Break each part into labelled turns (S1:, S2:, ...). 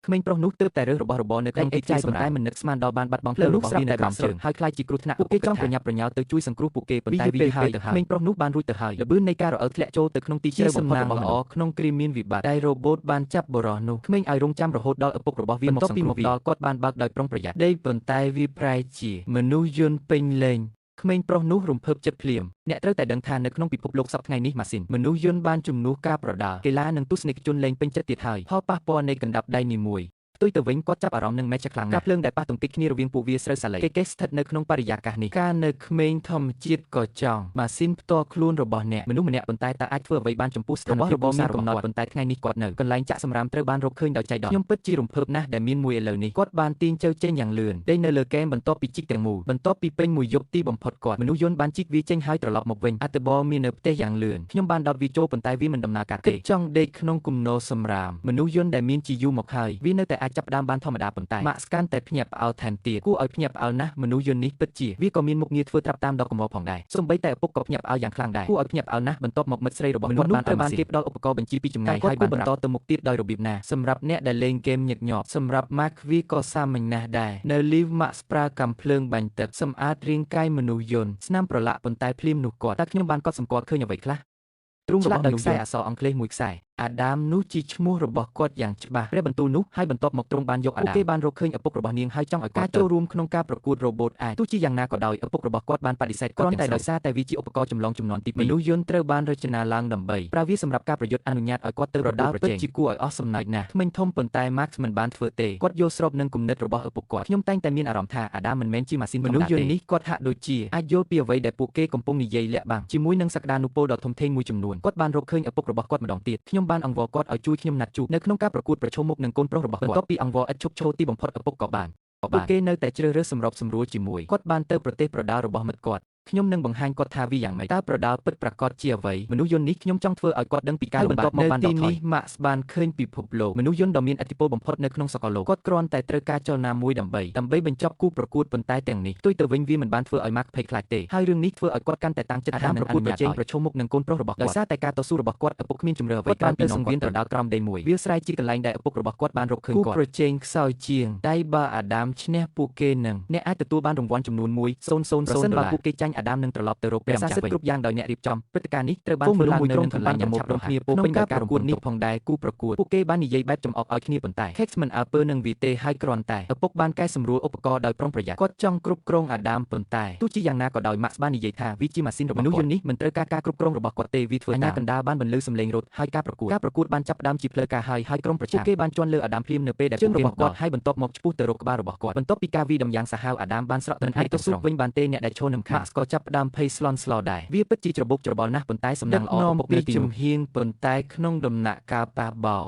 S1: ក្មេងប្រុសនោះទើបតែរើសរបស់របរនៅក្នុងទីផ្សារប៉ុន្តែមិននឹកស្មានដល់បានបាត់បង់ផ្លូវរបស់វានៅក្រោមជើងហើយខ្លាចជាគ្រោះថ្នាក់ពួកគេចង់ប្រញាប់ប្រញាល់ទៅជួយសង្គ្រោះពួកគេប៉ុន្តែវាយឺតពេកទៅហើយក្មេងប្រុសនោះបានរួចទៅហើយល្បឿននៃការរអិលធ្លាក់ចូលទៅក្នុងទីជ្រៅបំផុតរបស់ល្អក្នុងគ្រាមានវិបត្តិដែលរ៉ូបូតបានចាប់បុរសនោះក្មេងឲ្យរងចាំរហូតដល់ឪពុករបស់វាមកសង្គ្រោះវាដល់គាត់បានបើកដោយប្រុងប្រយ័ត្នដេកប៉ុន្តែវាប្រែជាមនុស្សយន្តពេញលេញក្មេងប្រុសនោះរំភើបចិត្តភ្លាមអ្នកត្រូវតែដឹងថានៅក្នុងពិភពលោកសប្តាហ៍ថ្ងៃនេះម៉ាស៊ីនមនុស្សយន្តបានជំនួសការប្រដាល់កីឡានិងទស្សនិកជនលែងពេញចិត្តទៀតហើយផលប៉ះពាល់នៃកណ្ដាប់ដៃនីមួយផ្ទុយទៅវិញគាត់ចាប់អារម្មណ៍នឹងមេចខ្លាំងណាស់ការភ្លើងដែលប៉ះទង្គិចគ្នារវាងពួកវាស្រូវសាឡេគេស្ថិតនៅក្នុងបរិយាកាសនេះការនៅក្មេងធម្មជាតិក៏ចង់ម៉ាស៊ីនផ្ទាល់ខ្លួនរបស់អ្នកមនុស្សម្នាក់ប៉ុន្តែតើអាចធ្វើអ្វីបានចំពោះស្ថានភាពរបស់មានកំណត់ប៉ុន្តែថ្ងៃនេះគាត់នៅកន្លែងចាក់សម្រាមត្រូវបានរកឃើញដោយចៃដន្យខ្ញុំពិតជារំភើបណាស់ដែលមានមួយឥឡូវនេះគាត់បានទាញជើចេញយ៉ាងលឿនដេកនៅលើកែមបន្ទាប់ពីជីកទាំងមូលបន្ទាប់ពីពេញមួយយប់ទីបំផុតគាត់មនុស្សយន្តបានជីកវាចេញហើយត្រឡប់មកវិញអត្តបរមាននៅផ្ទះយ៉ាងលឿនខ្ញុំបានដោតវាចូលប៉ុន្តែវាមិនដំណើរការទេចង់ដេកក្នុងគំនរសម្រាមមនុស្សយន្តដែលមានជាយូរមកហើយវានៅតែអាចចាប់ផ្ដើមបានធម្មតាប៉ុន្តែម៉ាក់ស្កាន់តែភ្ញាក់ផ្អើលថែមទៀតគួរឲ្យភ្ញាក់ផ្អើលណាស់មនុស្សយន្តនេះពិតជាវាក៏មានមុខងារធ្វើត្រាប់តាមដល់កំហុសផងដែរសូម្បីតែឪពុកក៏ភ្ញាក់ផ្អើលយ៉ាងខ្លាំងដែរគួរឲ្យភ្ញាក់ផ្អើលណាស់បន្ទាប់មកមិត្តស្រីរបស់គាត់បានគេផ្ដល់ឧបករណ៍បញ្ជាពីចម្ងាយហើយបានបន្តទៅមុខទៀតដោយរបៀបណាសម្រាប់អ្នកដែលលេងហ្គេមញឹកញាប់សម្រាប់ Mark វាក៏សាមញ្ញណាស់ដែរនៅ Live Max ប្រើកាំភ្លើងបាញ់ទឹកសម្អាតរាងកាយមនុស្សយន្តស្នាមប្រឡាក់ប៉ុន្តែភ្លាមនោះគាត់តែខ្ញុំបានកត់សម្គាល់ឃើញអ្វីខ្លះទ្រូងរបស់មនុស្សយន្តអក្សរអង់គ្លេសមួយខ្សែអាដាមនោះជាឈ្មោះរបស់គាត់យ៉ាងច្បាស់ព្រះបន្ទូលនោះហើយបន្ទាប់មកទ្រង់បានយកអាដាមពួកគេបានរកឃើញឪពុករបស់នាងហើយចង់ឲ្យគាត់ចូលរួមក្នុងការប្រកួតរ៉ូបូតអាចទោះជាយ៉ាងណាក៏ដោយឪពុករបស់គាត់បានបដិសេធគ្រាន់តែដោយសារតែវាជាឧបករណ៍ចម្លងជំនាន់ទី2មនុស្សយន្តត្រូវបានរចនាឡើងដើម្បីប្រើវាសម្រាប់ការប្រយុទ្ធអនុញ្ញាតឲ្យគាត់ទៅប្រដាល់ពិតជាគួរឲ្យអស់សំណើចណាស់ក្មេងធំប៉ុន្តែ Max មិនបានធ្វើទេគាត់យល់ស្របនឹងគំនិតរបស់ឪពុកគាត់ខ្ញុំតែងតែមានអារម្មណ៍ថាអាដាមមិនមែនជាម៉ាស៊ីនមនុស្សយន្តនេះគាត់ហាក់ដូចជាអាចយល់ពីអ្វីដែលពួកគេកំពុងនិយាយលាក់បាំងជាមួយនឹងសក្តានុពលដ៏ធំធេងមួយចំនួនគាត់បានរកឃើញឪពុករបស់គាត់ម្ដងទៀតខ្ញុំបានអង្វរគាត់ឲ្យជួយខ្ញុំណាត់ជួបនៅក្នុងការប្រកួតប្រឈមមុខនឹងកូនប្រុសរបស់គាត់បន្ទាប់ពីអង្វរឥតឈប់ឈរទីបំផុតឪពុកក៏បានពួកគេនៅតែជ្រើសរើសសម្របសម្រួលជាមួយគាត់បានទៅប្រទេសប្រដាល់របស់មិត្តគាត់ខ្ញុំនឹងបង្ហាញគាត់ថាវាយ៉ាងម៉េចតើប្រដាល់ពិតប្រាកដជាអ្វីមនុស្សយន្តនេះខ្ញុំចង់ធ្វើឲ្យគាត់ដឹងពីការលំបាកនៅទីនេះ Max បានឃើញពិភពលោកមនុស្សយន្តដ៏មានឥទ្ធិពលបំផុតនៅក្នុងសកលលោកគាត់គ្រាន់តែត្រូវការចលនាមួយដើម្បីបញ្ចប់គូប្រកួតប៉ុន្តែទាំងនេះផ្ទុយទៅវិញវាមិនបានធ្វើឲ្យ Max ភ័យខ្លាចទេហើយរឿងនេះធ្វើឲ្យគាត់កាន់តែតាំងចិត្តថានឹងប្រកួតប្រជែងប្រឈមមុខនឹងកូនប្រុសរបស់គាត់ដោយសារតែការតស៊ូរបស់គាត់ឪពុកគ្មានជំរឿអ្វីក្រៅពីសង្វៀនប្រដាល់ក្រោមដីមួយវាស្រែកជាកន្លែងដែលឪពុករបស់គាត់បានរកឃើញគាត់គូប្រជែងខ្សោយជាងតែបើអាដាមឈ្នះពួកគេនឹងអ្នកអាចទទួលបានរង្វាន់ចំនួន1,000 ប្រសិនបើពួកគេចាញ់អាដាមនឹងត្រឡប់ទៅរកព្រះម្ចាស់វិញគ្រប់យ៉ាងដោយអ្នករៀបចំព្រឹត្តិការណ៍នេះត្រូវបានធ្វើឡើងនៅក្នុងកន្លែងយ៉ាងឆាប់រហ័សគ្នាពោពេញដោយការប្រកួតនេះផងដែរគូប្រកួតពួកគេបាននិយាយបែបចំអកឲ្យគ្នាប៉ុន្តែ Kex មិនអើពើនឹងវាទេហើយគ្រាន់តែឪពុកបានកែសម្រួលឧបករណ៍ដោយប្រុងប្រយ័ត្នគាត់ចង់គ្រប់គ្រងអាដាមប៉ុន្តែទោះជាយ៉ាងណាក៏ដោយ Max បាននិយាយថាវាជាម៉ាស៊ីនរបស់មនុស្សយន្តនេះមិនត្រូវការការគ្រប់គ្រងរបស់គាត់ទេវាធ្វើអាញាកណ្ដាលបានបន្លឺសំឡេងរត់ហើយការប្រកួតបានចាប់ផ្ដើមជាផ្លូវការហើយក្រុមប្រឆាំងពួកគេបានជន់លើអាដាមភ្លាមនៅពេលដែលពួកគេរបស់គាត់ហើយបន្ទាប់មកឆ្ពោះទៅរកក្បាលរបស់គាត់បន្ទាប់ពីការវាយដំយ៉ាងសាហាវអាដាមបានស្រក់ទៅអាចទៅស៊ូវិញបានទេអ្នកដែលឈរនឹងខាង Max ក៏ចាប់ផ្ដើមភ័យស្លន់ស្លោដែរវាពិតជាច្របូកច្របល់ណាស់ប៉ុន្តែសំណាងល្អពុកនៅទីជំហានប៉ុន្តែក្នុងដំណាក់កាលប៉ះបោ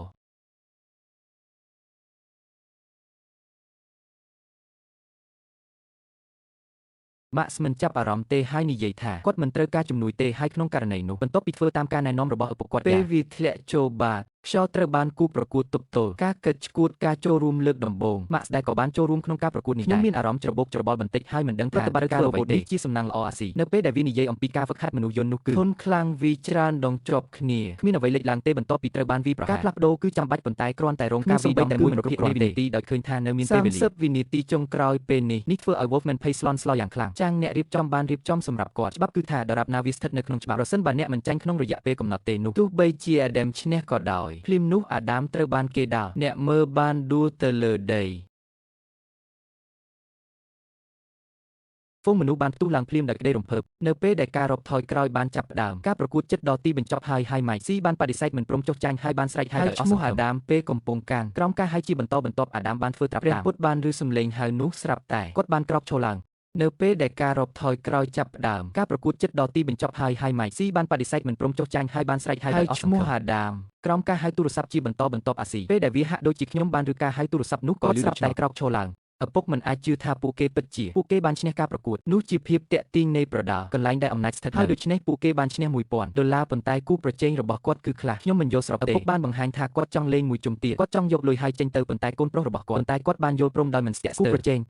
S1: ម៉ាក់មិនចាប់អារម្មណ៍ទេហើយនិយាយថាគាត់មិនត្រូវការជំនួយទេហើយក្នុងករណីនោះបន្ទាប់ពីធ្វើតាមការណែនាំរបស់ឪពុកគាត់ពេលវាធ្លាក់ចូលបាតខ្យល់ត្រូវបានគូប្រកួតទប់ទល់ការកិត្តឆ្កួតការចូលរួមលើកដំបូងម៉ាក់ដែលក៏បានចូលរួមក្នុងការប្រកួតនេះខ្ញុំមានអារម្មណ៍ច្របូកច្របល់បន្តិចហើយមិនដឹងថាការរ៉ូបូតនេះជាសំណាងល្អអាស៊ីនៅពេលដែលវានិយាយអំពីការហ្វឹកហាត់មនុស្សយន្តនោះគឺធន់ខ្លាំងវាច្រើនដងជាប់គ្នាគ្មានអ្វីលេចឡើងទេបន្ទាប់ពីត្រូវបានវាប្រហារការផ្លាស់ប្ដូរគឺចាំបាច់ប៉ុន្តែគ្រាន់តែរងការវាយតែមួយវិនាទីដោយឃើញថានៅមានពេលវេលា30វិនាទីចុងក្រោយពេលនេះធ្វើឲ្យ Wolfman ភ័យស្លន់ស្លោយ៉ាងខ្លាំងចាងអ្នករៀបចំបានរៀបចំសម្រាប់គាត់ច្បាប់គឺថាដរាបណាវាស្ថិតនៅក្នុងច្បាប់ប្រសិនបើអ្នកមិនចាញ់ក្នុងរយៈពេលកំណត់ទេនោះទោះបីជា Adam ឈ្នះក៏ដោយភ្លាមនោះអាដាមត្រូវបានគេដាល់អ្នកមើលបានដួលទៅលើដីហ្វូងមនុស្សបានផ្ទុះឡើងភ្លាមដោយក្តីរំភើបនៅពេលដែលការរាប់ថយក្រោយបានចាប់ផ្ដើមការប្រកួតជិតដល់ទីបញ្ចប់ហើយម៉ៃស៊ីបានបដិសេធមិនព្រមចុះចាញ់ហើយបានស្រែកហៅឲ្យអស់សង្ឃឹមអាដាមពេលកំពុងកាងក្រោមការហៅជាបន្តបន្ទាប់អាដាមបានធ្វើត្រាប់តាមព្រះពុទ្ធបានឮសំឡេងហៅនោះស្រាប់តែគាត់បានក្រោកឈរឡើងនៅពេលដែលការរាប់ថយក្រោយចាប់ផ្ដើមការប្រកួតជិតដល់ទីបញ្ចប់ហើយម៉ៃស៊ីបានបដិសេធមិនព្រមចុះចាញ់ហើយបានស្រែកហៅឲ្យអស់សង្ឃឹមអាដាមក្រោមការហៅទូរស័ព្ទជាបន្តបន្ទាប់អាស៊ីពេលដែលវាហាក់ដូចជាខ្ញុំបានឬការហៅទូរស័ព្ទនោះក៏លឺតែក្រោកឈរឡើងឪពុកមិនអាចជឿថាពួកគេពិតជាពួកគេបានឈ្នះការប្រកួតនោះជាភាពតាក់ទាញនៃប្រដាល់កន្លែងដែលអំណាចស្ថិតហើយដូច្នេះពួកគេបានឈ្នះ$1000ប៉ុន្តែគូប្រជែងរបស់គាត់គឺខ្លះខ្ញុំមិនយល់ស្របទេឪពុកបានបង្ហាញថាគាត់ចង់លេងមួយជុំទៀតគាត់ចង់យកលុយហើយចេញទៅប៉ុន្តែកូនប្រុសរបស់គាត់បានយល់ព្រមដោយមិនស្ទាក់ស្ទើរគូប្រជែង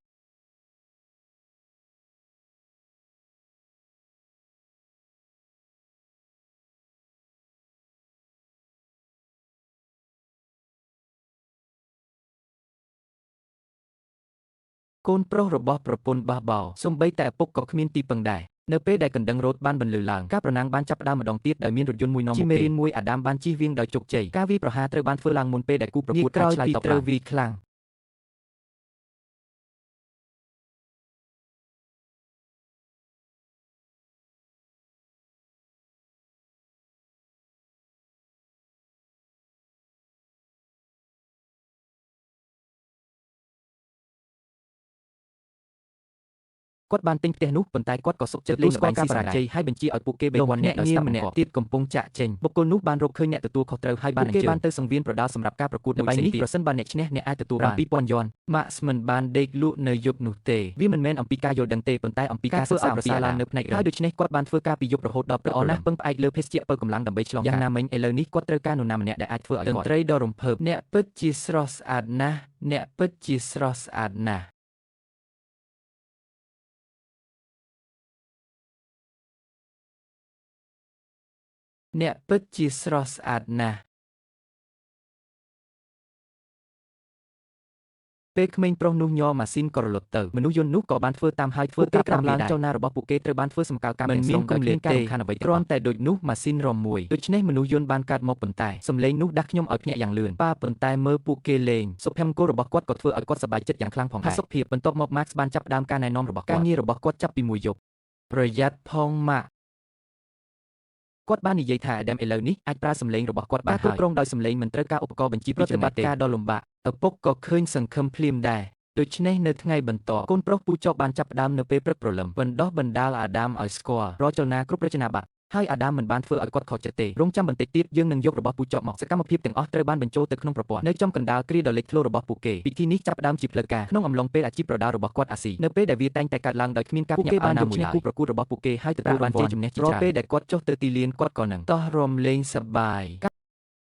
S1: កូនប្រុសរបស់ប្រពន្ធបះបោសូម្បីតែឪពុកក៏គ្មានទីពឹងដែរនៅពេលដែលកណ្ដឹងរ៉ូតបានបន្លឺឡើងការប្រណាំងបានចាប់ផ្ដើមម្ដងទៀតដោយមានរថយន្តមួយនាំមុខគេមេរៀនមួយអាដាមបានជិះវៀងដោយជោគជ័យការវាយប្រហារត្រូវបានធ្វើឡើងមុនពេលដែលគូប្រកួតអាចឆ្លើយតបត្រូវវាយខ្លាំងគាត់បានទិញផ្ទះនោះប៉ុន្តែគាត់ក៏សុខចិត្តលេងល្បែងស៊ីសង្រៃហើយបញ្ជាឲ្យពួកគេបេវ័នអ្នកងារម្នាក់ទៀតកំពុងចាក់ចេញបុគ្គលនោះបានរកឃើញអ្នកទទួលខុសត្រូវហើយបានអញ្ជើញគេបានទៅសង្វៀនប្រដាល់សម្រាប់ការប្រកួតល្បែងនេះប្រសិនបើអ្នកឈ្នះអ្នកអាចទទួលបាន2000យន់ម៉ាក់ស្មិនបានដេកលក់នៅយប់នោះទេវាមិនមែនអំពីការយល់ដឹងទេប៉ុន្តែអំពីការសិក្សាប្រសើរឡើងនៅផ្នែកហើយដូច្នេះគាត់បានធ្វើការពីយប់រហូតដល់ព្រឹកអស់ណាស់ពឹងផ្អែកលើភេសជ្ជៈបើកម្លាំងដើម្បីឆ្លងយ៉ាងណាមិញឥឡូវនេះគាត់ត្រូវការនរណាម្នាក់ដែលអាចធ្វើឲ្យគាត់តន្ត្រីដ៏រំភើបអ្នកពិតជាស្រស់ស្អាតណាស់អ្នកពិតជាស្រស់ស្អាតណាស់អ្នកពិតជាស្រស់ស្អាតណាស់ពេលក្មេងប្រុសនោះញ័រម៉ាស៊ីនក៏រលត់ទៅមនុស្សយន្តនោះក៏បានធ្វើតាមហើយធ្វើការតាមឡើងចលនារបស់ពួកគេត្រូវបានធ្វើសម្គាល់កម្មមិនមានគំលាតទេគ្រាន់តែដូចនោះម៉ាស៊ីនរំមួយដូច្នេះមនុស្សយន្តបានកាត់មកប៉ុន្តែសំឡេងនោះដាស់ខ្ញុំឲ្យភ្ញាក់យ៉ាងលឿនប៉ាប៉ុន្តែមើលពួកគេលេងសុភមង្គលរបស់គាត់ក៏ធ្វើឲ្យគាត់សប្បាយចិត្តយ៉ាងខ្លាំងផងដែរសុខភាពបន្ទាប់មក Max បានចាប់ផ្ដើមការណែនាំរបស់ការងាររបស់គាត់ចាប់ពីមួយយប់ប្រយ័ត្នផង Maxគាត់បាននិយាយថាអាដាមឥឡូវនេះអាចប្រើសម្លេងរបស់គាត់បានហើយការគ្រប់គ្រងដោយសម្លេងមិនត្រូវការឧបករណ៍បញ្ជាប្រតិបត្តិការដ៏លំបាកឪពុកក៏ឃើញសង្ឃឹមភ្លាមដែរដូច្នេះនៅថ្ងៃបន្ទាប់កូនប្រុសពូចកបានចាប់ផ្ដើមនៅពេលព្រឹកព្រលឹមបណ្ដោះបណ្ដាលអាដាមឲ្យស្គាល់រាល់ចលនាគ្រប់រចនាប័ទ្មហើយអាដាមមិនបានធ្វើឲ្យគាត់ខកចិត្តទេរងចាំបន្តិចទៀតយើងនឹងយករបស់ពូចកមកសកម្មភាពទាំងអស់ត្រូវបានបញ្ចូលទៅក្នុងប្រព័ន្ធនៅចំកណ្ដាលគ្រាដ៏លេចធ្លោរបស់ពួកគេពិធីនេះចាប់ផ្ដើមជាផ្លូវការក្នុងអំឡុងពេលអាជីពប្រដាល់របស់គាត់អាស៊ីនៅពេលដែលវាតែងតែកើតឡើងដោយគ្មានការភ្ញាក់ផ្អើលណាមួយឡើយគូប្រកួតរបស់ពួកគេហើយទទួលបានជ័យជំនះជាច្រើនរាល់ពេលដែលគាត់ចុះទៅទីលានគាត់ក៏នឹងតោះរំលែងសប្បាយ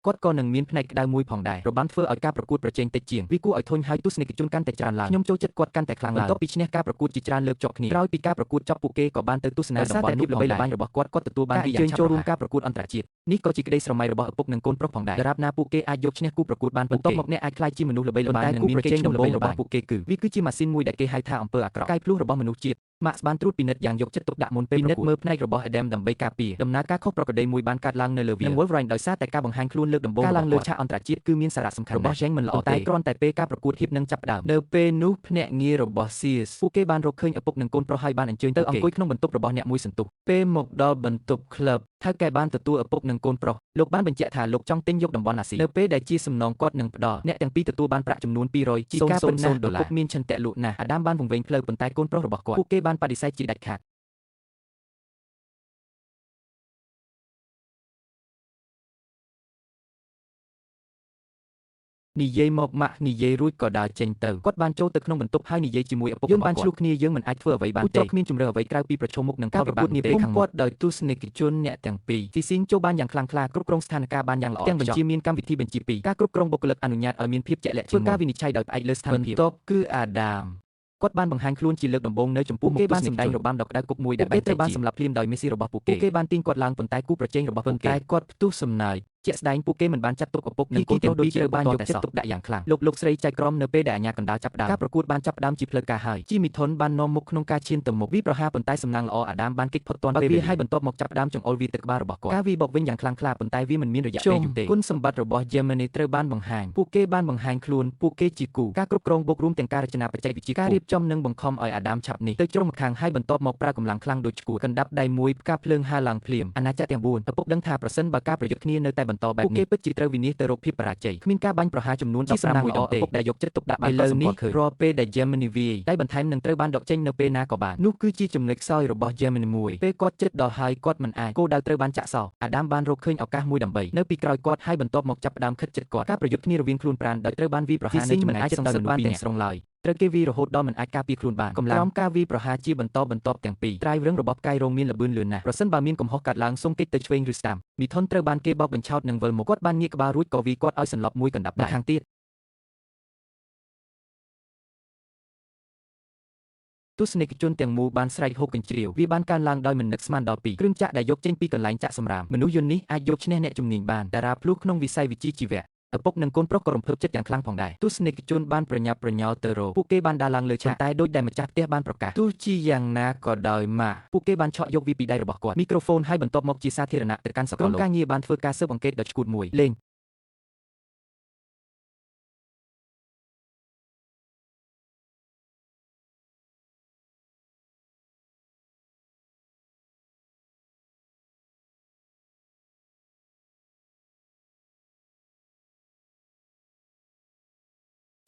S1: គាត់ក៏នឹងមានផ្នែកក្តៅមួយផងដែររបាំធ្វើឲ្យការប្រកួតប្រជែងតិចជាងវាគួរឲ្យធុញហើយទស្សនិកជនកាន់តែច្រើនឡើងខ្ញុំចូលចិត្តគាត់កាន់តែខ្លាំងឡើងបន្ទាប់ពីឈ្នះការប្រកួតជាច្រើនលើកជាប់គ្នាក្រោយពីការប្រកួតចប់ពួកគេក៏បានទៅទស្សនាតំបន់នោះល្បីល្បាញរបស់គាត់ទទួលបានការអញ្ជើញចូលរួមការប្រកួតអន្តរជាតិនេះក៏ជាក្តីស្រមៃរបស់ឪពុកនិងកូនប្រុសផងដែរដរាបណាពួកគេអាចយកឈ្នះគូប្រកួតបានបន្ទាប់មកអ្នកអាចក្លាយជាមនុស្សល្បីល្បាញនិងមានប្រជែងដំបូងរបស់ពួកគេគឺវាគឺជាម៉ាស៊ីនមួយដែលគេហៅថាអំពើអាក្រក់កាយភ្លោះរបស់មនុស្សជាតិMax បានត្រួតពិនិត្យយ៉ាងយកចិត្តទុកដាក់មុនពេលប្រកួតមើលផ្នែករបស់ Adam ដើម្បីការពារដំណើរការខុសប្រក្រតីមួយបានកើតឡើងនៅលើវានិង Wolverine ដោយសារតែការបង្ហាញខ្លួនលើកដំបូងការឡើងលើឆាកអន្តរជាតិគឺមានសារៈសំខាន់របស់ Jane មិនល្អទេគ្រាន់តែពេលការប្រកួតហៀបនឹងចាប់ផ្ដើមនៅពេលនោះភ្នាក់ងាររបស់ Sears ពួកគេបានរកឃើញឪពុកនិងកូនប្រុសហើយបានអញ្ជើញទៅអង្គុយក្នុងបន្ទប់របស់អ្នកមួយសន្ទុះពេលមកដល់បន្ទប់ Club ថៅកែបានទទួលឪពុកនិងកូនប្រុសលោកបានបញ្ជាក់ថាលោកចង់ទិញយកតំបន់អាស៊ីនៅពេលដែលជាសំណងគាត់នឹងផ្ដល់អ្នកទាំងពីរទទួលបានប្រាក់ចំនួន200ជាការពិតណាស់ឪពុកមានឆន្ទៈលក់ណាស់អាដាមបានវង្វេងផ្លូវប៉ុន្តែកូនប្រុសរបស់គាត់ពួកគេបានបដិសេធជាដាច់ខាតនិយាយមកម៉ាក់និយាយរួចក៏ដើរចេញទៅគាត់បានចូលទៅក្នុងបន្ទប់ហើយនិយាយជាមួយឪពុកយើងបានឆ្លុះគ្នាយើងមិនអាចធ្វើអ្វីបានទេគ្មានជំរឿអ្វីក្រៅពីប្រឈមមុខនឹងការប្រកួតនាពេលខាងមុខគាត់ដោយទស្សនិកជនអ្នកទាំងពីរទីស៊ីងចូលបានយ៉ាងខ្លាំងក្លាគ្រប់គ្រងស្ថានភាពបានយ៉ាងល្អទាំងបញ្ជាមានកម្មវិធីបញ្ជាពីរការគ្រប់គ្រងបុគ្គលិកអនុញ្ញាតឲ្យមានភាពជាក់លាក់ជាងមុនធ្វើការវិនិច្ឆ័យដោយផ្អែកលើស្ថានភាពបន្ទាប់គឺអាដាមគាត់បានបង្ហាញខ្លួនជាលើកដំបូងនៅចំពោះមុខគេបានសម្ដែងរបាំដ៏ក្តៅគុកមួយដែលត្រូវបានសម្លាប់ភ្លាមដោយមេស៊ីរបស់ពួកគេបានទាញគាត់ឡើងប៉ុន្តែគូប្រជែងរបស់ពួកគេគាត់ផ្ទុះសំណាយជាក់ស្ដែងពួកគេមិនបានចាត់ទុកឪពុកនិងកូនប្រុសដូចជាត្រូវបានយកចិត្តទុកដាក់យ៉ាងខ្លាំងលោកស្រីចៅក្រមនៅពេលដែលអាញាកណ្ដាលចាប់ផ្ដើមការប្រកួតបានចាប់ផ្ដើមជាផ្លូវការហើយជីមីថុនបាននាំមុខក្នុងការឈានទៅមុខវាប្រហារប៉ុន្តែសំណាងល្អអាដាមបានគេចផុតទាន់ពេលវាហើយបន្ទាប់មកចាប់ផ្ដើមចង្អុលវាទៅក្បាលរបស់គាត់ការវាបោកវិញយ៉ាងខ្លាំងក្លាប៉ុន្តែវាមិនមានរយៈពេលយូរទេគុណសម្បត្តិរបស់ Gemini ត្រូវបានបង្ហាញពួកគេបានបង្ហាញខ្លួនពួកគេជាគូការគ្រប់គ្រងបុករួមទាំងការរចនាបច្ចេកវិទ្យាការរៀបចំនិងបង្ខំឲ្យអាដាមឆាប់នេះទៅជ្រុងម្ខាងហើយបន្ទាប់មកប្រើកម្លាំងខ្លាំងដូចឈួតកណ្ដាប់ដៃមួយផ្កាភ្លើងហាឡើងភ្លាមអាណាចក្រទាំង4ឪពុកដឹងថាប្រសិនបើការប្រយុទ្ធគ្នានៅតែបន្តបែបនេះពួកគេពិតជាត្រូវវិនិច្ឆ័យទៅរកភាពបរាជ័យគ្មានការបាញ់ប្រហារចំនួន15មួយដងទេឪពុកដែលយកចិត្តទុកដាក់បានឥឡូវនេះរាល់ពេលដែល Gemini វាយដៃបន្ថែមនឹងត្រូវបានដកចេញនៅពេលណាក៏បាននោះគឺជាចំណុចខ្សោយរបស់ Gemini មួយពេលគាត់ចិត្តដល់ហើយគាត់មិនអាចគោលដៅត្រូវបានចាក់សោអាដាមបានរកឃើញឱកាសមួយដើម្បីនៅពីក្រោយគាត់ហើយបន្ទាប់មកចាប់ផ្ដើមខិតជិតគាត់ការប្រយុទ្ធគ្នារវាងខ្លួនប្រាណដោយត្រូវបានវាយប្រហារនៅចម្ងាយជិតដល់បានទាំងស្រុងឡើយត្រូវគេវាយរហូតដល់មិនអាចការពារខ្លួនបានកម្លាំងការវាយប្រហារជាបន្តបន្ទាប់ទាំងពីរត្រាយរឹងរបស់ផ្កាយរងមានល្បឿនលឿនណាស់ប្រសិនបើមានកំហុសកើតឡើងសូមគេចទៅឆ្វេងឬស្ដាំមីថុនត្រូវបានគេបោកបញ្ឆោតនិងវិលមកគាត់បានងាកក្បាលរួចក៏វាយគាត់ឲ្យសន្លប់មួយកណ្ដាប់ខាងទៀតទស្សនិកជនទាំងមូលបានស្រែកហូកកញ្ជ្រៀវវាបានកើនឡើងដោយមិននឹកស្មានដល់ពីគ្រឿងចាក់ដែលយកចេញពីកន្លែងចាក់សម្រាមមនុស្សយន្តនេះអាចយកឈ្នះអ្នកជំនាញបានតារាភ្លោះក្នុងវិស័យវិជ្ជាជីវៈ ឪពុកនិងកូនប្រុសក៏រំភើបចិត្តយ៉ាងខ្លាំងផងដែរទស្សនិកជនបានប្រញាប់ប្រញាល់ទៅរកពួកគេបានដើរឡើងលើឆាកតែដូចដែលម្ចាស់ផ្ទះបានប្រកាសទោះជាយ៉ាងណាក៏ដោយម៉ាក់ពួកគេបានឆក់យកវាពីដៃរបស់គាត់មីក្រូហ្វូនហើយបន្ទាប់មកជាសាធារណៈទៅកាន់សកលលោកក្រុមការងារបានធ្វើការស៊ើបអង្កេតដ៏ឆ្កួតមួយលេង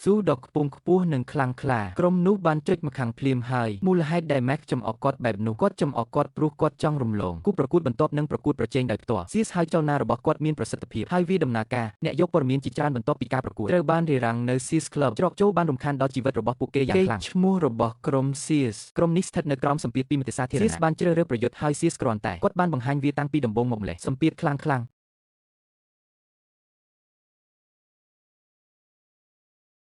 S1: ស៊ូដ៏ខ្ពង់ខ្ពស់និងខ្លាំងក្លាក្រុមនោះបានចុចម្ខាងភ្លាមហើយមូលហេតុដែល Mac ចំអកគាត់បែបនោះគាត់ចំអកគាត់ព្រោះគាត់ចង់រំលងគូប្រកួតបន្ទាប់នឹងប្រកួតប្រជែងដោយផ្ទាល់ Sears ហើយចលនារបស់គាត់មានប្រសិទ្ធភាពហើយវាដំណើរការអ្នកយកព័ត៌មានជាច្រើនបន្ទាប់ពីការប្រកួតត្រូវបានរារាំងនៅ Sears Club ច្រកចូលបានរំខានដល់ជីវិតរបស់ពួកគេយ៉ាងខ្លាំងឈ្មោះរបស់ក្រុម Sears ក្រុមនេះស្ថិតនៅក្រោមសម្ពាធពីមតិសាធារណៈ Sears បានជ្រើសរើសប្រយុទ្ធហើយ Sears គ្រាន់តែគាត់បានបង្ហាញវាតាំងពីដំបូងមកម្លេះសម្ពាធខ្លាំ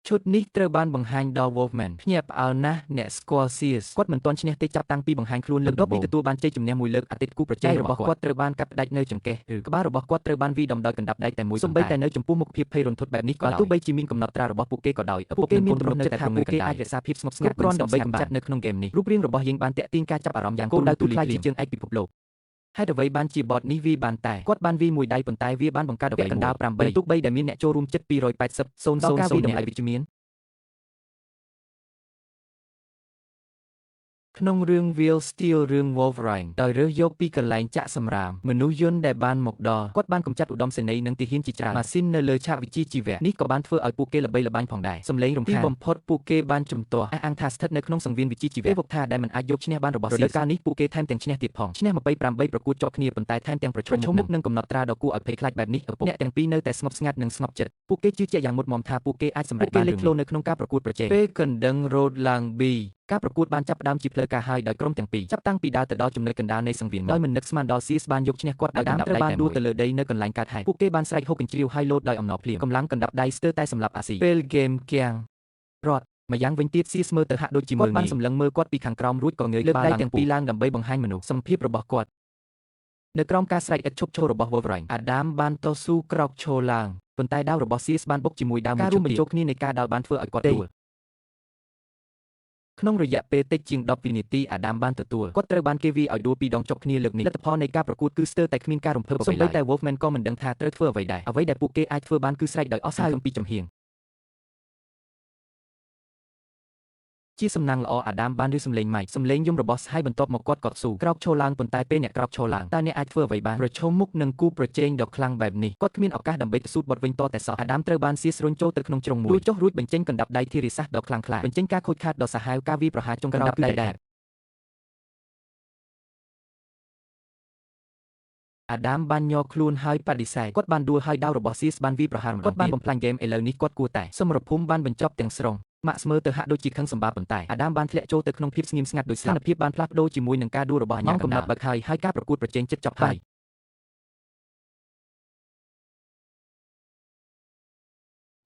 S1: ងឈុតនេះត្រូវបានបង្ហាញដល់ Wolfman ភ្ញាក់ផ្អើលណាស់អ្នកស្គាល់ Sears គាត់មិនទាន់ឈ្នះទេចាប់តាំងពីបង្ហាញខ្លួនលើកដំបូងពីទទួលបានជ័យជំនះមួយលើកអាទិត្យគូប្រជែងរបស់គាត់ត្រូវបានកាត់ផ្តាច់នៅចង្កេះឬក្បាលរបស់គាត់ត្រូវបានវាយដំដោយកណ្ដាប់ដែកតែមួយសូម្បីតែនៅចំពោះមុខភាពភ័យរន្ធត់បែបនេះក៏ទោះបីជាមានកំណត់ត្រារបស់ពួកគេក៏ដោយពួកគេមានទំនុកចិត្តថាពួកគេអាចរក្សាភាពស្ងប់ស្ងាត់គ្រាន់ដើម្បីកម្ចាត់នៅក្នុងហ្គេមនេះរូបរាងរបស់យើងបានតាក់ទាញការចាប់អារម្មណ៍យ៉ាងគោលដៅទូលាយជាជើងឯកពិភពលោកហេតុអ្វីបានជាបតនេះវាបានតែគាត់បានវាមួយដៃប៉ុន្តែវាបានបង្កើតអ្វីកណ្ដាល8ទូបីដែលមានអ្នកចូលរួមជិត280,000ដល់ការវាតម្លៃវិជ្ជមានក្នុងរឿង Will Steel រឿង Wolverine ដោយរើសយកពីកន្លែងចាក់សម្រាមមនុស្សយន្តដែលបានមកដល់គាត់បានកម្ចាត់ឧត្តមសេនីយ៍និងទាហានជាច្រើនម៉ាស៊ីននៅលើឆាកវិជ្ជាជីវៈនេះក៏បានធ្វើឲ្យពួកគេល្បីល្បាញផងដែរសម្លេងរំខានទីបំផុតពួកគេបានជំទាស់អះអាងថាស្ថិតនៅក្នុងសង្វៀនវិជ្ជាជីវៈវឹកថាដែលមិនអាចយកឈ្នះបានរបស់រដូវកាលនេះពួកគេថែមទាំងឈ្នះទៀតផងឈ្នះ28ប្រកួតជាប់គ្នាប៉ុន្តែថែមទាំងប្រឈមមុខនឹងកំណត់ត្រាដ៏គួរឲ្យភ័យខ្លាចបែបនេះឪពុកអ្នកទាំងពីរនៅតែស្ងប់ស្ងាត់និងស្ងប់ចិត្តពួកគេជឿជាក់យ៉ាងមុតមមថាពួកគេអាចសម្រេចបានលេចធ្លោនៅក្នុងការប្រកួតប្រជែងពេលកណ្ដឹងរ៉ូតឡើង Bការប្រកួតបានចាប់ផ្ដើមជាផ្លូវការហើយដោយក្រុមទាំងពីរចាប់តាំងពីដើរទៅដល់ចំណុចកណ្ដាលនៃសង្វៀនដោយមិននឹកស្មានដល់ Sears បានយកឈ្នះគាត់ដោយកណ្ដាប់ដៃបានដួលទៅលើដីនៅកន្លែងកើតហេតុពួកគេបានស្រែកហូបកញ្ជ្រៀវហើយលោតដោយអំណរភ្លាមកម្លាំងកណ្ដាប់ដៃស្ទើរតែសម្លាប់អាស៊ីពេលហ្គេមគៀងរត់ម្យ៉ាងវិញទៀត Sears មើលទៅហាក់ដូចជាមើលបានសម្លឹងមើលគាត់ពីខាងក្រោមរួចក៏ងើយលើកដៃទាំងពីរឡើងដើម្បីបង្ហាញមនោសម្ភាររបស់គាត់នៅក្រោមការស្រែកឥតឈប់ឈររបស់ Wolverine Adam បានតស៊ូក្រោកឈរឡើងប៉ុន្តែដាវរបស់ Sears បានបុកជាមួយដាវមួយការរួមបញ្ចូលគ្នានៃការដាល់បានធ្វើឲ្យគាត់ដួលក្នុងរយៈពេលតិចជាង10វិនាទីអាដាមបានទទួលគាត់ត្រូវបានគេវាយឲ្យដួលពីរដងជាប់គ្នាលើកនេះលទ្ធផលនៃការប្រកួតគឺស្ទើរតែគ្មានការរំភើបអ្វីឡើយតែ Wolfman ក៏មិនដឹងថាត្រូវធ្វើអ្វីដែរអ្វីដែលពួកគេអាចធ្វើបានគឺស្រែកដោយអស់សង្ឃឹមពីចំហៀងជាសំណាងល្អអាដាមបានឮសំឡេងម៉ៃសំឡេងយំរបស់ស្ហាយបន្ទាប់មកគាត់ក៏ស៊ូក្រោកឈរឡើងប៉ុន្តែពេលអ្នកក្រោកឈរឡើងតើអ្នកអាចធ្វើអ្វីបានប្រឈមមុខនឹងគូប្រជែងដ៏ខ្លាំងបែបនេះគាត់គ្មានឱកាសដើម្បីទៅស៊ូតបត់វិញតតែសោះអាដាមត្រូវបានSearsរុញចូលទៅក្នុងជ្រុងមួយចុះរួចបញ្ចេញកណ្ដាប់ដៃធារិសាស្ត្រដ៏ខ្លាំងក្លាបញ្ចេញការខូចខាតដ៏សាហាវការវាយប្រហារចុងក្រោយគឺដែរអាដាមបានញ័រខ្លួនហើយបដិសេធគាត់បានដួលហើយដាវរបស់ Sears បានវាយប្រហារម្ដងគាត់បានបំផ្លាញហ្គេមឥឡូវនេះគាត់គួរតែសមរភូមិបានបញ្ចប់ទាំងស្រុងម៉ាក់ស្មើទៅហាក់ដូចជាខឹងសម្បាប៉ុន្តែអាដាមបានធ្លាក់ចូលទៅក្នុងភាពស្ងៀមស្ងាត់ដោយស្ថានភាពបានផ្លាស់ប្ដូរជាមួយនឹងការដួលរបស់អាញាកំណត់បើកហើយការប្រកួតប្រជែងជិតចប់ហើ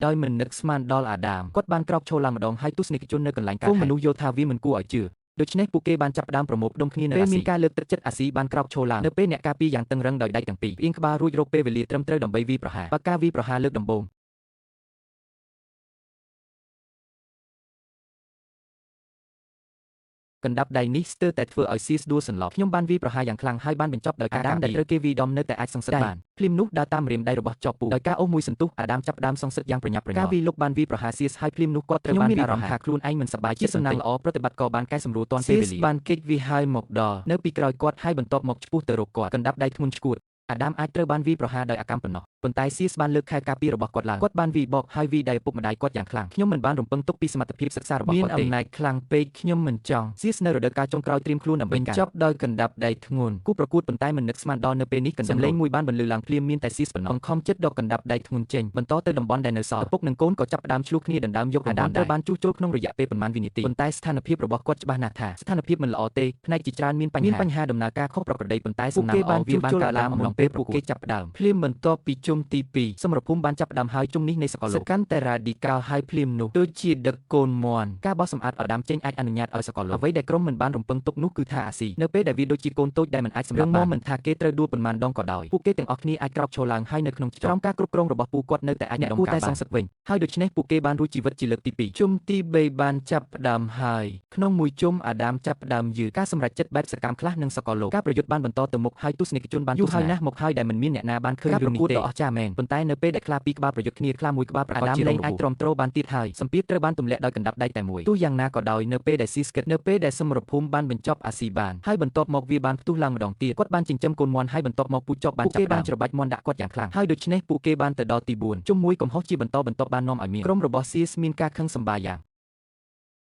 S1: យដោយមិននឹកស្មានដល់អាដាមគាត់បានក្រោកឈរឡើងម្ដងហើយទស្សនិកជននៅកន្លែងកើតហេតុមនុស្សយល់ថាវាមិនគួរឲ្យជឿដូច្នេះពួកគេបានចាប់ផ្ដើមប្រមូលផ្ដុំគ្នានៅអាស៊ីពេលមានការលើកទឹកចិត្តអាស៊ីបានក្រោកឈរឡើងនៅពេលអ្នកការពារយ៉ាងតឹងរឹងដោយដៃទាំងពីរផ្អៀងក្បាលរួចរកពេលវេលាត្រឹមត្រូវដើម្បីវាយប្រហារបើការវាយប្រហារលើកដំបូងកណ្ដាប់ដៃនេះស្ទើរតែធ្វើឲ្យ Sears ដួលសន្លប់ខ្ញុំបានវាយប្រហារយ៉ាងខ្លាំងហើយបានបញ្ចប់ដោយការដែលត្រូវគេវាយដំនៅតែអាចសងសឹកបានភ្លាមនោះដើរតាមរាមដៃរបស់ចបពូដោយការអូសមួយសន្ទុះអាដាមចាប់ផ្ដើមសងសឹកយ៉ាងប្រញាប់ប្រញាល់ការវាយលុកបានវាយប្រហារ Sears ហើយភ្លាមនោះគាត់ត្រូវបានវាយអារម្មណ៍ថាខ្លួនឯងមិនសប្បាយជាសំណាងល្អប្រតិបត្តិក៏បានកែសម្រួលទាន់ពេលវេលាបានគេចវាហើយមកដល់នៅពីក្រោយគាត់ហើយបន្ទាប់មកឆ្ពោះទៅរកគាត់កណ្ដាប់ដៃធ្ងន់ឆ្កួតអាដាមអាចត្រូវបានវាយប្រហារដោយអាកម្មប៉ុណ្ណោះប៉ុន្តែ Sears បានលើកខែការពាររបស់គាត់ឡើងគាត់បានវាយបកហើយវាយដៃឪពុកម្ដាយគាត់យ៉ាងខ្លាំងខ្ញុំមិនបានរំពឹងទុកពីសមត្ថភាពសិក្សារបស់គាត់ទេមានអំណាចខ្លាំងពេកខ្ញុំមិនចង់ Sears នៅរដូវកាលចុងក្រោយត្រៀមខ្លួនដើម្បីបញ្ចប់ដោយកណ្ដាប់ដៃធ្ងន់គូប្រកួតប៉ុន្តែមិននឹកស្មានដល់នៅពេលនេះកណ្ដាប់លេងមួយបានបន្លឺឡើងភ្លាមមានតែ Sears ប៉ុណ្ណោះបង្ខំចិត្តដកកណ្ដាប់ដៃធ្ងន់ចេញបន្តទៅតំបន់ដែលនៅសល់ឪពុកនិងកូនក៏ចាប់ផ្ដើមឆ្លោះគ្នាដណ្ដើមយកអាដាមត្រូវបានជួសជុលក្នុងរយៈពេលប៉ុន្មានវិនាទីប៉ុន្តែស្ថានភាពរបស់គាត់ច្បាស់ណាស់ថាស្ថានភាពមិនល្អទេផ្នែកជាច្រើនមានបញ្ហាដំណើរការខុសប្រក្រតីប៉ុន្តែសំណាងល្អវាបានកើតឡើងអំឡុងពេលពួកគេចាប់ផ្ដើមភ្លាមបន្ទាប់ពីជ ុំទី2សមរភូមិបានចាប់ផ្ដើមហើយជុំនេះនៃសកលលោកសកាន់តែរ៉ាឌីកាល់ហើយភ្លាមនោះដូចជាដឹកកូនមន់ការបោះសម្អាតអាដាមចេញអាចអនុញ្ញាតឲ្យសកលលោកអ្វីដែលក្រុមមិនបានរំពឹងទុកនោះគឺថាអាស៊ីនៅពេលដែលវាដូចជាកូនតូចដែលមិនអាចសម្រាប់បានមិនថាគេត្រូវដួលប៉ុន្មានដងក៏ដោយពួកគេទាំងអស់គ្នាអាចក្រោកឈរឡើងហើយនៅក្នុងក្រោមការគ្រប់គ្រងរបស់ពួកគាត់នៅតែអាចដុំការបានសងសឹកវិញហើយដូច្នេះពួកគេបានរួចជីវិតជាលើកទី2ជុំទី3បានចាប់ផ្ដើមហើយក្នុងមួយជុំអាដាមចាប់ផ្ដើមយឺការសម្រេចចិត្តបែបសកម្មខ្លះនឹងសកលលោកការប្រយុទ្ធបានបន្តទៅមុខហើយទស្សនិកជនបានយូរហើយណាស់មកហើយដែលមិនមានអ្នកណាបានឃើញរឿងនេះទេអស្ចារ្យមែនប៉ុន្តែនៅពេលដែលខ្លាពីរក្បាលប្រយុទ្ធគ្នាខ្លាមួយក្បាលប្រកាសជាលែងអាចទ្រាំទ្របានទៀតហើយសម្ពាធត្រូវបានទម្លាក់ដោយកណ្ដាប់ដៃតែមួយទោះយ៉ាងណាក៏ដោយនៅពេលដែលស៊ីស្គិតនៅពេលដែលសមរភូមិបានបញ្ចប់អាស៊ីបានហើយបន្ទាប់មកវាបានផ្ទុះឡើងម្ដងទៀតគាត់បានចិញ្ចឹមកូនមន់ហើយបន្ទាប់មកពូជប់បានចាប់គេបានច្របាច់មន់ដាក់គាត់យ៉ាងខ្លាំងហើយដូច្នេះពួកគេបានទៅដល់ទី4ជុំមួយកំហុសជាបន្តបន្ទាប់បាននាំឲ្យមានក្រុមរបស់ស៊ីសមានការខឹងសម្បាយ៉ា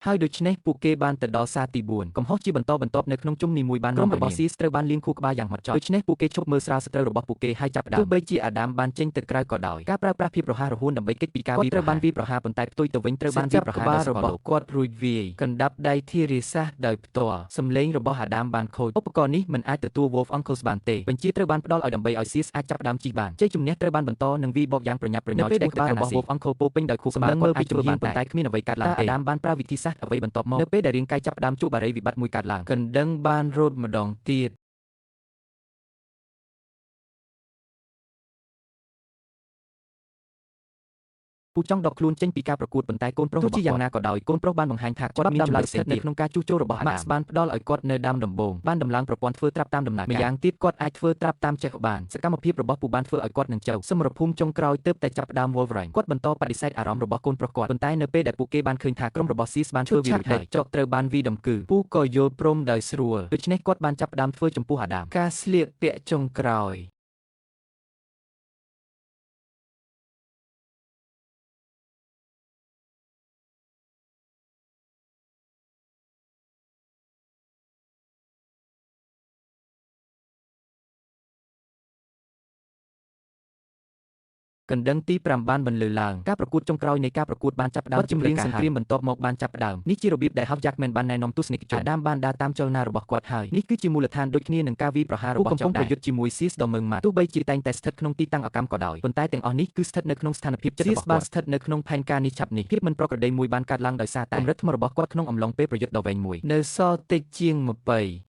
S1: ងហើយដូច្នេះពួកគេបានទៅដល់សារទី4កំហុសជាបន្តបន្ទាប់នៅក្នុងជុំនីមួយបានក្រុមរបស់ស៊ីសត្រូវបានលាងខួរក្បាលយ៉ាងហ្មត់ចត់ដូច្នេះពួកគេឈប់មើលស្រាលសត្រូវរបស់ពួកគេហើយចាប់ផ្ដើមទោះបីជាអាដាមបានចេញទៅក្រៅក៏ដោយការប្រើប្រាស់ភាពរហ័សរហួនដើម្បីគេចពីការវាយត្រូវបានវាយប្រហារប៉ុន្តែផ្ទុយទៅវិញត្រូវបានវាយប្រហារដល់របស់គាត់រួចវាយកណ្ដាប់ដៃធារាសាស្ត្រដោយផ្ទាល់សម្លេងរបស់អាដាមបានខូចឧបករណ៍នេះមិនអាចទទួល Wolf Uncles បានទេបញ្ជាត្រូវបានផ្ដល់ឲ្យដើម្បីឲ្យស៊ីសអាចចាប់ផ្ដើមជិះបានជ័យជំនះត្រូវបានបន្តនឹងវាយបកយ៉ាងប្រញាប់ប្រញាល់ឆ្ពោះទៅរបស់ Wolf Uncle ពោពេញដោយខួរក្បាលគាត់អាចជំនាញប៉ុន្តែគ្មានអ្វីកើតឡើងទេអាដាមបានប្រើវិធីសាស្ត្រអ្វីបន្ទាប់មកនៅពេលដែលរាងកាយចាប់ផ្ដើមជួបបារីវិបត្តិមួយកើតឡើងកណ្ដឹងបានរត់ម្ដងទៀតពូចង់ដកខ្លួនចេញពីការប្រកួតប៉ុន្តែកូនប្រុសរបស់គាត់យ៉ាងណាក៏ដោយកូនប្រុសបានបង្ហាញថាគាត់មានចំណុចពិសេសនៅក្នុងការជួសជុលរបស់អាដាម Max បានផ្ដល់ឲ្យគាត់នៅដើមដំបូងបានដំឡើងប្រព័ន្ធធ្វើត្រាប់តាមដំណើរការម្យ៉ាងទៀតគាត់អាចធ្វើត្រាប់តាមចេះបានសកម្មភាពរបស់ពូបានធ្វើឲ្យគាត់នឹងចៅសមរភូមិចុងក្រោយទើបតែចាប់ផ្ដើម Wolverine គាត់បន្តបដិសេធអារម្មណ៍របស់កូនប្រុសគាត់ប៉ុន្តែនៅពេលដែលពួកគេបានឃើញថាក្រុមរបស់ Sis បានធ្វើវារួចហើយចកត្រូវបានវីដំគឺពូក៏យល់ព្រមដោយស្រួលដូច្នេះគាត់បានចាប់ផ្ដើមធ្វើចំពោះអាដាមការស្លៀកពាក់ចុងក្រោយកណ្ដឹងទី5បានបន្លឺឡើងការប្រកួតចុងក្រោយនៃការប្រកួតបានចាប់ផ្ដើមចម្រៀងសង្គ្រាមបន្ទាប់មកបានចាប់ផ្ដើមនេះជារបៀបដែល Hugh Jackman បានណែនាំទស្សនិកជនអាដាមបានដើរតាមចលនារបស់គាត់ហើយនេះគឺជាមូលដ្ឋានដូចគ្នានឹងការវាយប្រហាររបស់កំពុងប្រយុទ្ធជាមួយ Sis ដ៏ម៉ឺងម៉ាត់ទោះបីជាតែងតែស្ថិតក្នុងទីតាំងអកម្មក៏ដោយប៉ុន្តែទាំងអស់នេះគឺស្ថិតនៅក្នុងស្ថានភាពចិត្តរបស់គាត់ស្ថិតនៅក្នុងផែនការនេះឆាប់នេះភាពមិនប្រក្រតីមួយបានកើតឡើងដោយសារតែកម្រិតថ្មរបស់គាត់ក្នុងអំឡុងពេលប្រយុទ្ធដ៏វែងមួយនៅសល់តិចជាង20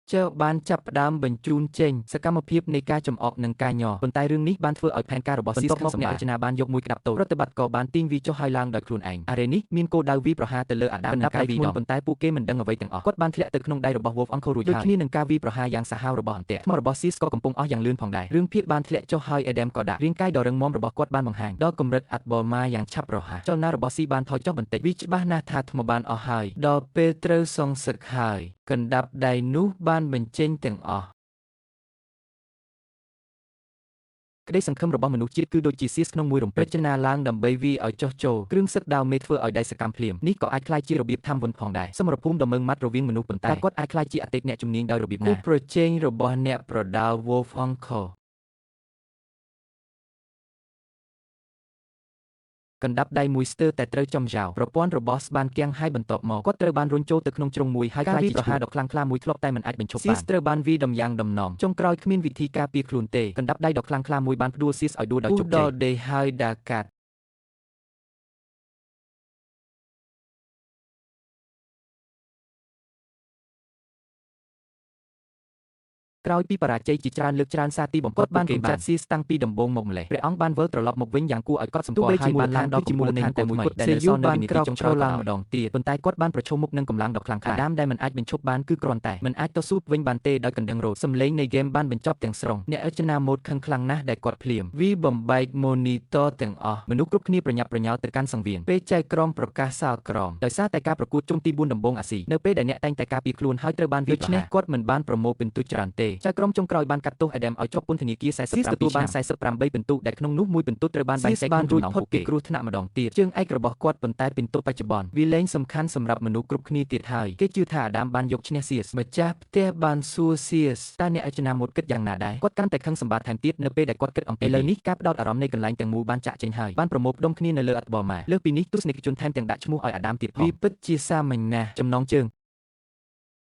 S1: ចៅបានចាប់ផ្ដើមបញ្ជូនចេញសកម្មភាពនៃការចំអកនិងការញ័រប៉ុន្តែរឿងនេះបានធ្វើឲ្យផែនការរបស់ស៊ីសខំអ្នករចនាបានយកមួយក្តាប់តូចប្រតិបត្តិក៏បានទាញវាចុះហើយឡើងដោយខ្លួនឯងអារ៉េនេះមានគោលដៅវាយប្រហារទៅលើអាដាមនិងកាយវីប៉ុន្តែពួកគេមិនដឹងអ្វីទាំងអស់គាត់បានធ្លាក់ទៅក្នុងដៃរបស់ Wolf Uncle រួចហើយដូចគ្នានឹងការវាយប្រហារយ៉ាងសាហាវរបស់អន្ទាក់ថ្មរបស់ស៊ីសក៏កំពុងអស់យ៉ាងលឿនផងដែររឿងភាគបានធ្លាក់ចុះហើយអេដាមក៏ដាក់រាងកាយដ៏រឹងមាំរបស់គាត់បានបង្ហាញដល់កម្រិតអាត់បលម៉ាយ៉ាងឆាប់រហ័សចលនារបស់ស៊ីបានថយចុះបន្តិចវាច្បាស់ណាស់ថាថ្មបានអស់ហើយដល់ពេលត្រូវសងសឹកហើយកណ្ដាប់ដៃនោះបានបញ្ចេញទាំងអស់ក្តីសង្ឃឹមរបស់មនុស្សជាតិគឺដូចជាសៀសក្នុងមួយរំពេចរចនាឡើងដើម្បីវាយឲ្យចុះចូលគ្រឿងសឹកដាវមេធ្វើឲ្យដៃសកម្មភ្លាមនេះក៏អាចក្លាយជារបៀបthamវុនផងដែរសមរភូមិដ៏ម៉ឺងម៉ាត់រវាងមនុស្សប៉ុន្តែគាត់អាចក្លាយជាអតីតអ្នកជំនាញដោយរបៀបណាប្រជែងរបស់អ្នកប្រដាល់ Wolf Uncleកណ្ដាប់ដៃមួយស្ទើរតែត្រូវចំយ៉ោប្រព័ន្ធរបស់ស្បានគាំងហើយបន្ទាប់មកគាត់ត្រូវបានរុញចូលទៅក្នុងជ្រុងមួយហើយការវាយប្រហារដ៏ខ្លាំងក្លាមួយធ្លាប់តែមិនអាចបញ្ឈប់បានស៊ីសត្រូវបានវាយដំយ៉ាងដំណំចុងក្រោយគ្មានវិធីការពារខ្លួនទេកណ្ដាប់ដៃដ៏ខ្លាំងក្លាមួយបានផ្ដួលស៊ីសឲ្យដួលដោយជោគជ័យដេហើយដាកាត់ក្រោយពីបរាជ័យជាច្រើនលើកច្រើនសារទីបំផុតបានកម្ចាត់ស៊ីសតាំងពីដំបូងមកម្លេះព្រះអង្គបានវិលត្រឡប់មកវិញយ៉ាងគួរឲ្យកត់សម្គាល់ហើយបានឡើងដល់ជាមូលដ្ឋានតែមួយគត់ដែលនៅសល់នៅនីតិចុងក្រោយឡើងម្ដងទៀតប៉ុន្តែគាត់បានប្រឈមមុខនឹងកម្លាំងដ៏ខ្លាំងក្លាអាដាមដែលមិនអាចបញ្ឈប់បានគឺគ្រាន់តែមិនអាចតស៊ូវិញបានទេដោយកណ្ដឹងរត់សម្លេងនៃហ្គេមបានបញ្ចប់ទាំងស្រុងអ្នករចនាម៉ូដខឹងខ្លាំងណាស់ដែលគាត់ភ្លាមវាបំបែក monitor ទាំងអស់មនុស្សគ្រប់គ្នាប្រញាប់ប្រញាល់ទៅកាន់សង្វៀនពេលចែកក្រមប្រកាសសាលក្រមដោយសារតែការប្រកួតជុំទី4ដំបូងអាស៊ីនៅពេលដែលអ្នកតែងតែការពារខ្លួនហើយត្រូវបានវាយប្រហារគាត់មិនបានប្រមូលពិន្ទុច្រើនទេចែកក្រមចុងក្រោយបានកាត់ទោសអេដាមឲ្យជាប់ពន្ធនាគារ45ទទួលបាន48ពិន្ទុដែលក្នុងនោះមួយពិន្ទុត្រូវបានបែងចែកបានរួចផុតពីគ្រោះថ្នាក់ម្ដងទៀតជើងឯករបស់គាត់ប៉ុន្តែពិន្ទុបច្ចុប្បន្នវាលែងសំខាន់សម្រាប់មនុស្សគ្រប់គ្នាទៀតហើយគេជឿថាអាដាមបានយកឈ្នះសៀសម្ចាស់ផ្ទះបានសួរសៀសតើអ្នករចនាម៉ូដគិតយ៉ាងណាដែរគាត់កាន់តែខឹងសម្បាថែមទៀតនៅពេលដែលគាត់គិតអំពីឥឡូវនេះការផ្ដោតអារម្មណ៍នៃកន្លែងទាំងមូលបានចាក់ចេញហើយបានប្រមូលផ្ដុំគ្នានៅលើអត្តបរមាលើសពីនេះទស្សនិកជនថែមទាំងដាក់ឈ្មោះឲ្យអាដាមទៀតវាពិតជាសាមញ្ញណាស់ចំណងជើង